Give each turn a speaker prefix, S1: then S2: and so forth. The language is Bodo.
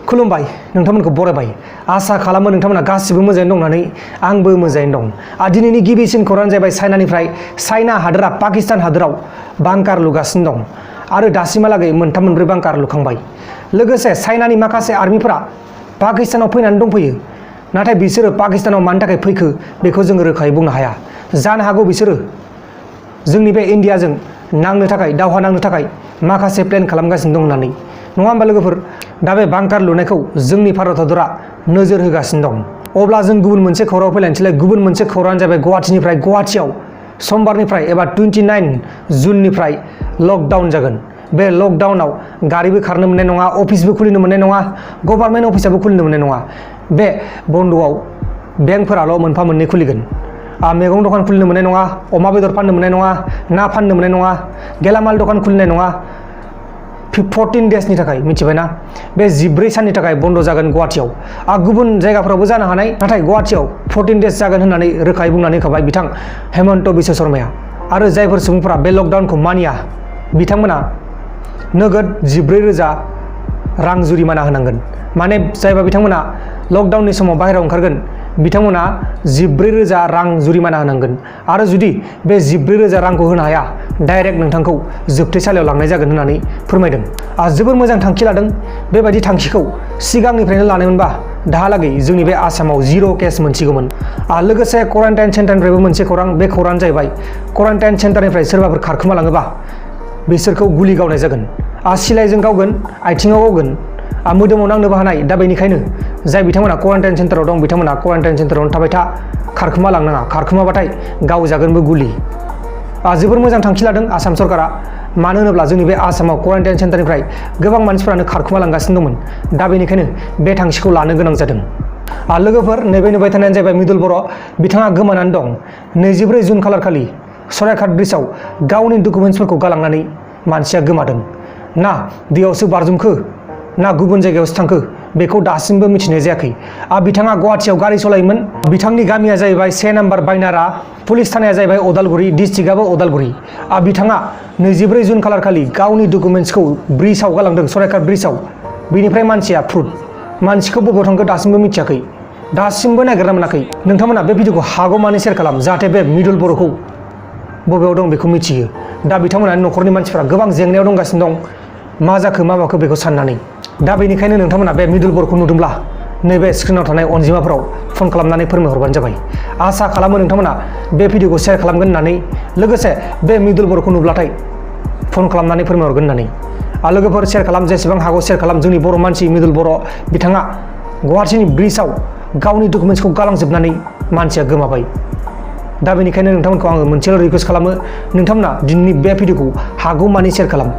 S1: खुलुमबाय नोंथांमोनखौ बरायबाय आसा खालामो नोंथांमोना गासिबो मोजाङै दं होननानै आंबो मोजाङैनो दं दिनैनि गिबिसिन खौराङानो जाबाय चाइना हादोरा पाकिस्तान हादोराव बांकार लुगासिनो दं आरो दासिमहालागै मोनथाम मोनब्रै बांकार लुखांबाय लोगोसे चाइनानि माखासे आर्मिफोरा पाकिस्तानाव फैनानै दंफैयो नाथाय बिसोरो पाकिस्तानाव मानि थाखाय फैखो बेखौ जों रोखायै बुंनो हाया जानो हागौ बिसोरो जोंनि बे इन्डियाजों नांनो थाखाय दावहा नांनो थाखाय माखासे प्लेन खालामगासिनो दं होननानै नङा होमबा लोगोफोर दा बे बांकार लुनायखौ जोंनि भारत हादरा नोजोर होगासिनो दं अब्ला जों गुबुन मोनसे खौराङाव फैलायनोसैलाय गुबुन मोनसे खौराङानो जाबाय गुवाहाटियाव समबारनिफ्राय एबा 29 जुननिफ्राय लकडाउन जागोन बे लकडाउनाव गारिबो खारनो मोननाय नङा अफिसबो खुलिनो मोननाय नङा गभर्नमेन्ट अफिसाबो खुलिनो मोननाय नङा बे बन्द'आव बेंकफोराल' मोनफा मोननै खुलिगोन मैगं दखान खुलिनो मोननाय नङा अमा बेदर फाननो मोननाय नङा ना फाननो मोननाय नङा गेलामाल दखान खुलिनाय नङा 14 डेजनि थाखाय मिथिबायना बे 14 साननि थाखाय बन्द जागोन गुवाहाटियाव गुबुन जायगाफोरावबो जानो हानाय नाथाय गुवाहाटियाव 14 डेज जागोन होननानै रोखायै बुंनानै होखाबाय बिथां हेमन्त बिश्व शर्माया आरो जायफोर सुबुंफोरा बे लकडाउनखौ मानिया बिथांमोना नोगोद 14,000 रां जुरिमाना होनांगोन माने जायबा बिथांमोना लकडाउननि समाव बाहेरायाव ओंखारगोन बिथांमोना 14,000 रां जुरिमाना होनांगोन आरो जुदि बे 14,000 रांखौ होनो हाया डाइरेक्ट नोंथांखौ जोबथेसालियाव लांनाय जागोन होननानै फोरमायदों जोबोर मोजां थांखि लादों बेबायदि थांखिखौ सिगांनिफ्रायनो लानायमोनबा दाहालागै जोंनि बे आसामाव 0 केस मोनसिगौमोन लोगोसे क्वारेन्टाइन सेन्टारनिफ्रायबो मोनसे खौरां बे खौराङानो जाहैबाय क्वारेन्टाइन सेन्टारनिफ्राय सोरबाफोर खारखोमालाङोबा बिसोरखौ गुलि गावनाय जागोन सिलाइजों गावगोन आथिङाव गावगोन मोदोमाव नांनोबो हानाय दा बेनिखायनो जाय बिथांमोना क्वारेन्टाइन सेन्टाराव दं बिथांमोना क्वारेन्टाइन सेन्टारावनो थाबाय था खारखोमा लांनाङा खारखोमाबाथाय गावजागोनबो गुलि जोबोर मोजां थांखि लादों आसाम सरकारा मानो होनोब्ला जोंनि बे आसामाव क्वारेन्टाइन सेन्टारनिफ्राय गोबां मानसिफोरानो खारखोमा लांगासिनो दंमोन दा बेनिखायनो बे थांखिखौ लानो गोनां जादों लोगोफोर नैबे नुबाय थानायानो जाहैबाय मृदुल बर' बिथाङा गोमानानै दं 24 जुन खालार खालि सराइघाट ब्रिजआव गावनि डकुमेन्ट्सफोरखौ गालांनानै मानसिया गोमादों ना दैयावसो बारजुमखो ना गुबुन जायगायावसो थांखो बेखौ दासिमबो मिथिनाय जायाखै बिथाङा गुवाहाटियाव गारि सालायोमोन बिथांनि गामिया जाहैबाय 1 नाम्बार बायनारा पुलिस थानाया जाहैबाय अदालगुरि डिस्ट्रिक्टआबो अदालगुरि बिथाङा 24 जुन खालार खालि गावनि डकुमेन्ट्सखौ ब्रिजआव गालांदों सराइघाट ब्रिजआव बेनिफ्राय मानसिया मानसिखौ बबेयाव थांखो दासिमबो मिथियाखै दासिमबो नागिरना मोनाखै नोंथांमोना बे भिडिअखौ हागौमानि शेयार खालाम जाहाथे बे मृदुल बर'खौ बबेयाव दं बेखौ मिथियो दा बिथांमोना न'खरनि मानसिफोरा गोबां जेंनायाव दंगासिनो दं मा जाखो मा माखो बेखौ साननानै दा बेनिखायनो नोंथांमोना बे मृदुल बर'खौ नुदोंब्ला नैबे स्क्रिनाव थानाय अनजिमाफोराव फन खालामनानै फोरमायहरबानो जाबाय आसा खालामो नोंथांमोना बे भिडिअखौ शेयार खालामगोन होननानै लोगोसे बे मृदुल बर'खौ नुब्लाथाय फन खालामनानै फोरमायहरगोन होननानै लोगोफोर शेयार खालाम जेसेबां हागौ शेयार खालाम जोंनि बर' मानसि मृदुल बर' बिथाङा गुवाहाटिनि ब्रिजआव गावनि डकुमेन्ट्सखौ गालांजोबनानै मानसिया गोमाबाय दा बेनिखायनो नोंथांमोनखौ आङो मोनसेल' रिकुवेस्ट खालामो नोंथांमोना दिनैनि बे भिडिअखौ हागौमानि शेयार खालाम